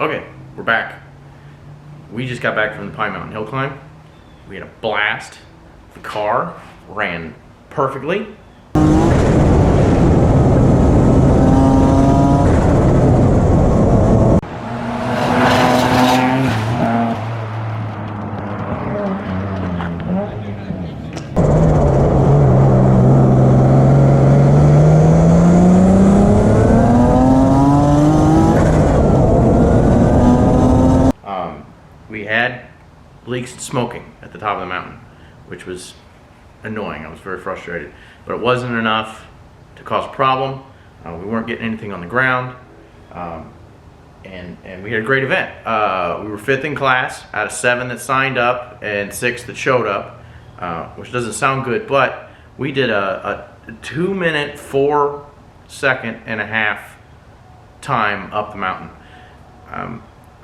Okay, we're back. We just got back from the Mountain Hillclimb. We had a blast. The car ran perfectly. We had leaks and smoking at the top of the mountain, which was annoying. I was very frustrated, but it wasn't enough to cause a problem. We weren't getting anything on the ground, and we had a great event. We were 5th in class out of 7 that signed up and 6 that showed up, which doesn't sound good, but we did a 2-minute 4.5 time up the mountain.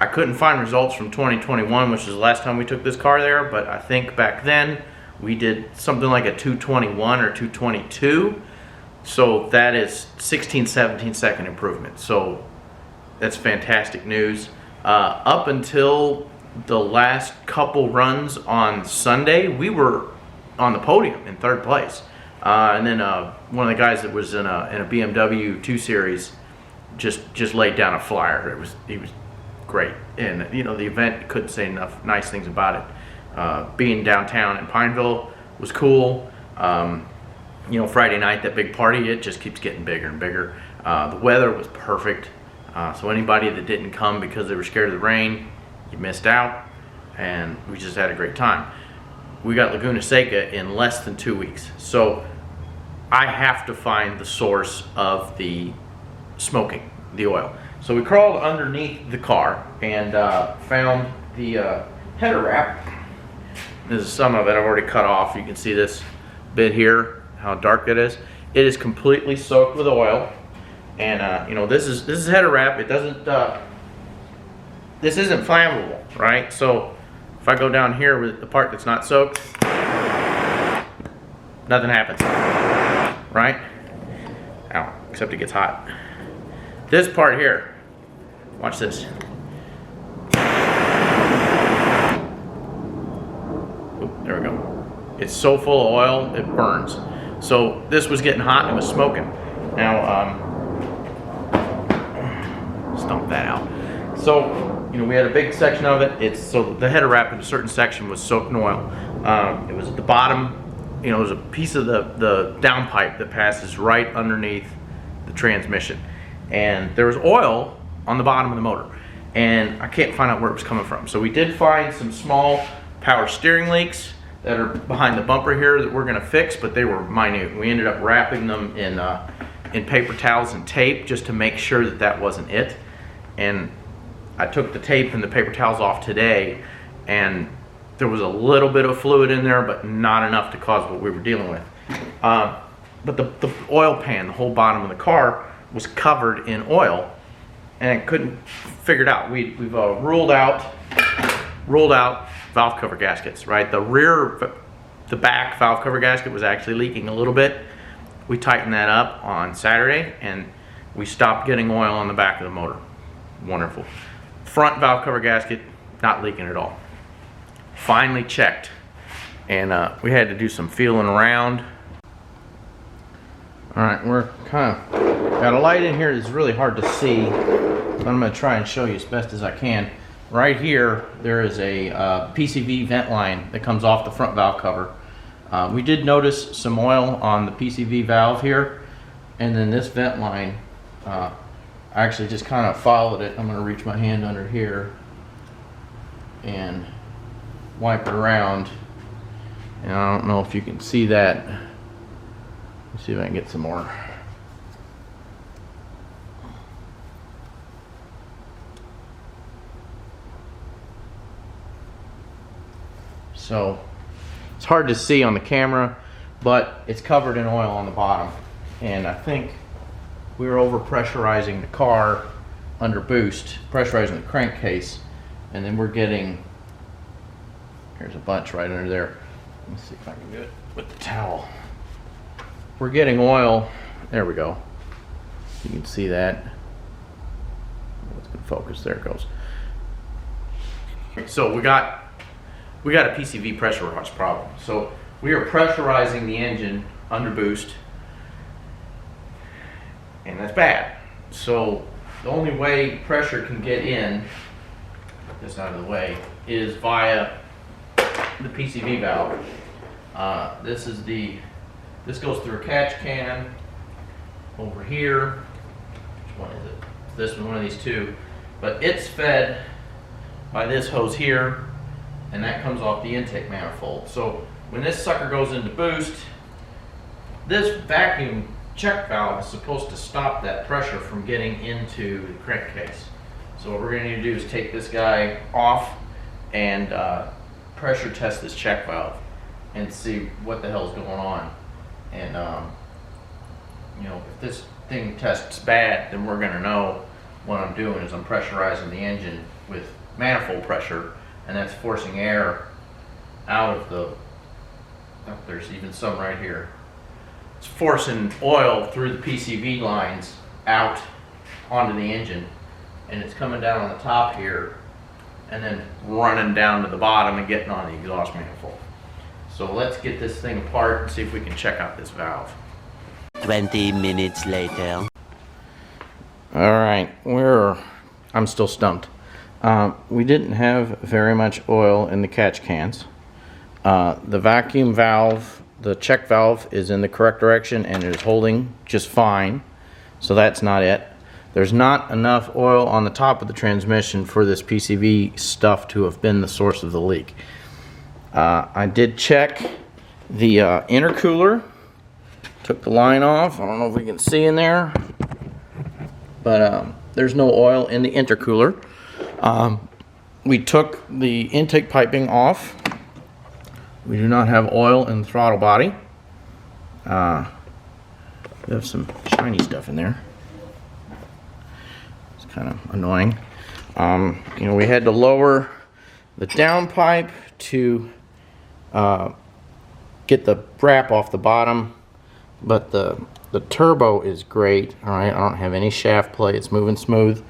I couldn't find results from 2021, which is the last time we took this car there, but I think back then we did something like a 221 or 222. So that is 16-17 second improvement. So that's fantastic news. Up until the last couple runs on Sunday, we were on the podium in 3rd place. And then one of the guys that was in a BMW 2 Series just laid down a flyer. He was great, and you know, the event, couldn't say enough nice things about it. Being downtown in Pineville was cool. You know, Friday night, that big party, it just keeps getting bigger and bigger. The weather was perfect, so anybody that didn't come because they were scared of the rain, you missed out, and we just had a great time. We got Laguna Seca in less than 2 weeks, so I have to find the source of the smoking, the oil. So we crawled underneath the car and found the header wrap. This is some of it I've already cut off. You can see this bit here, how dark it is. It is completely soaked with oil, and you know, this is header wrap. It doesn't. This isn't flammable, right? So if I go down here with the part that's not soaked, nothing happens, right? Ow, except it gets hot. This part here, watch this. Oop, there we go. It's so full of oil, it burns. So this was getting hot and it was smoking. Now, stomp that out. So, you know, we had a big section of it. So the header wrap in a certain section was soaked in oil. It was at the bottom. You know, there's a piece of the downpipe that passes right underneath the transmission. And there was oil on the bottom of the motor, and I can't find out where it was coming from. So we did find some small power steering leaks that are behind the bumper here that we're going to fix, but they were minute. We ended up wrapping them in paper towels and tape just to make sure that that wasn't it. And I took the tape and the paper towels off today, and there was a little bit of fluid in there, but not enough to cause what we were dealing with. But the oil pan, the whole bottom of the car, was covered in oil, and couldn't figure it out. We've ruled out valve cover gaskets, right? The back valve cover gasket was actually leaking a little bit. We tightened that up on Saturday, and we stopped getting oil on the back of the motor. Wonderful. Front valve cover gasket, not leaking at all. Finally checked, and we had to do some feeling around. All right, we're kind of got a light in here that's really hard to see, so I'm going to try and show you as best as I can. Right here, there is a PCV vent line that comes off the front valve cover. We did notice some oil on the PCV valve here, and then this vent line, I actually just kind of followed it. I'm going to reach my hand under here and wipe it around, and I don't know if you can see that. Let's see if I can get some more. So it's hard to see on the camera, but it's covered in oil on the bottom, and I think we were over pressurizing the car under boost, pressurizing the crankcase, and then we're getting, here's a bunch right under there. Let me see if I can do it with the towel. We're getting oil, there we go. You can see that. It's gonna focus. There it goes. So we got a PCV pressure wash problem. So we are pressurizing the engine under boost, and that's bad. So the only way pressure can get in, get this out of the way, is via the PCV valve. This goes through a catch can over here. Which one is it? This one of these two. But it's fed by this hose here, and that comes off the intake manifold. So when this sucker goes into boost, this vacuum check valve is supposed to stop that pressure from getting into the crankcase. So what we're going to need to do is take this guy off and pressure test this check valve and see what the hell's going on. And you know, if this thing tests bad, then we're going to know what I'm doing is I'm pressurizing the engine with manifold pressure, and that's forcing air out of the, oh, there's even some right here. It's forcing oil through the PCV lines out onto the engine, and it's coming down on the top here and then running down to the bottom and getting on the exhaust manifold. So let's get this thing apart and see if we can check out this valve. 20 minutes later. All right, I'm still stumped. We didn't have very much oil in the catch cans. The vacuum valve, the check valve, is in the correct direction and it is holding just fine. So that's not it. There's not enough oil on the top of the transmission for this PCV stuff to have been the source of the leak. I did check the intercooler. Took the line off. I don't know if we can see in there, but there's no oil in the intercooler. We took the intake piping off. We do not have oil in the throttle body. We have some shiny stuff in there. It's kind of annoying. You know, we had to lower the downpipe to get the wrap off the bottom, but the turbo is great. All right, I don't have any shaft play. It's moving smooth.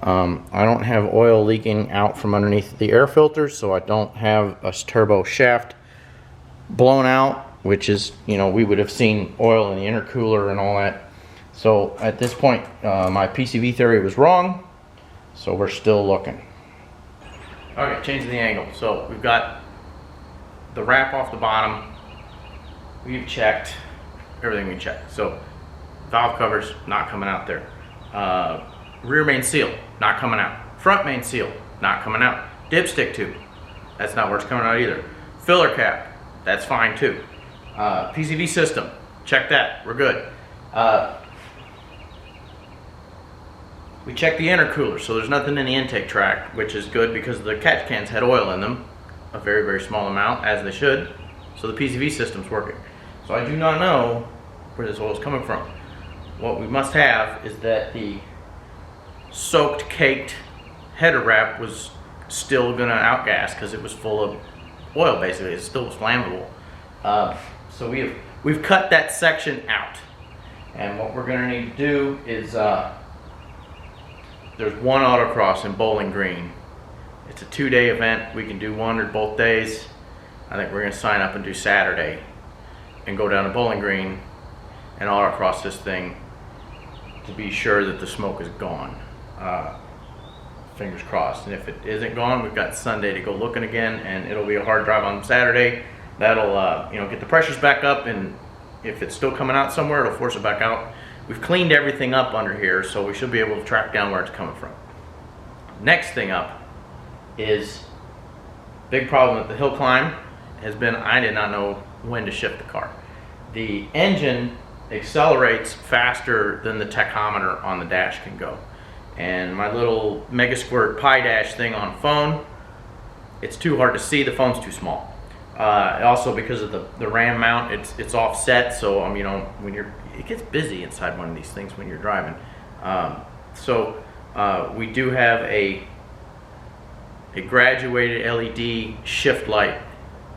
I don't have oil leaking out from underneath the air filters, so I don't have a turbo shaft blown out, which is, you know, we would have seen oil in the intercooler and all that. So at this point, my PCV theory was wrong, so we're still looking. Okay, changing the angle. So we've got the wrap off the bottom. We've checked everything we checked. So valve covers not coming out there. Rear main seal not coming out. Front main seal not coming out. Dipstick tube, that's not where it's coming out either. Filler cap, that's fine too. PCV system, check that, we're good. We checked the intercooler, so there's nothing in the intake tract, which is good because the catch cans had oil in them, a very, very small amount, as they should. So the PCV system's working. So I do not know where this oil is coming from. What we must have is that the soaked, caked header wrap was still gonna outgas because it was full of oil. Basically, it still was flammable. So we've cut that section out, and what we're gonna need to do is there's one autocross in Bowling Green. It's a 2-day event. We can do one or both days. I think we're gonna sign up and do Saturday and go down to Bowling Green and autocross this thing to be sure that the smoke is gone. Fingers crossed. And if it isn't gone, we've got Sunday to go looking again, and it'll be a hard drive on Saturday. That'll you know, get the pressures back up, and if it's still coming out somewhere, it'll force it back out. We've cleaned everything up under here, so we should be able to track down where it's coming from. Next thing up is big problem with the hill climb has been I did not know when to shift the car. The engine accelerates faster than the tachometer on the dash can go. And my little Mega Squirt Pi Dash thing on phone, it's too hard to see, the phone's too small. Also because of the RAM mount, it's offset, so you know, when it gets busy inside one of these things when you're driving. We do have a graduated LED shift light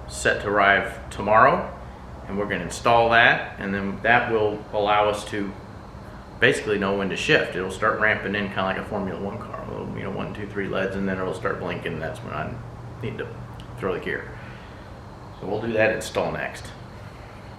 set to arrive tomorrow, and we're going to install that, and then that will allow us to basically know when to shift. It'll start ramping in kind of like a Formula 1 car. You know, 1, 2, 3 LEDs, and then it'll start blinking. That's when I need to throw the gear. So we'll do that install next.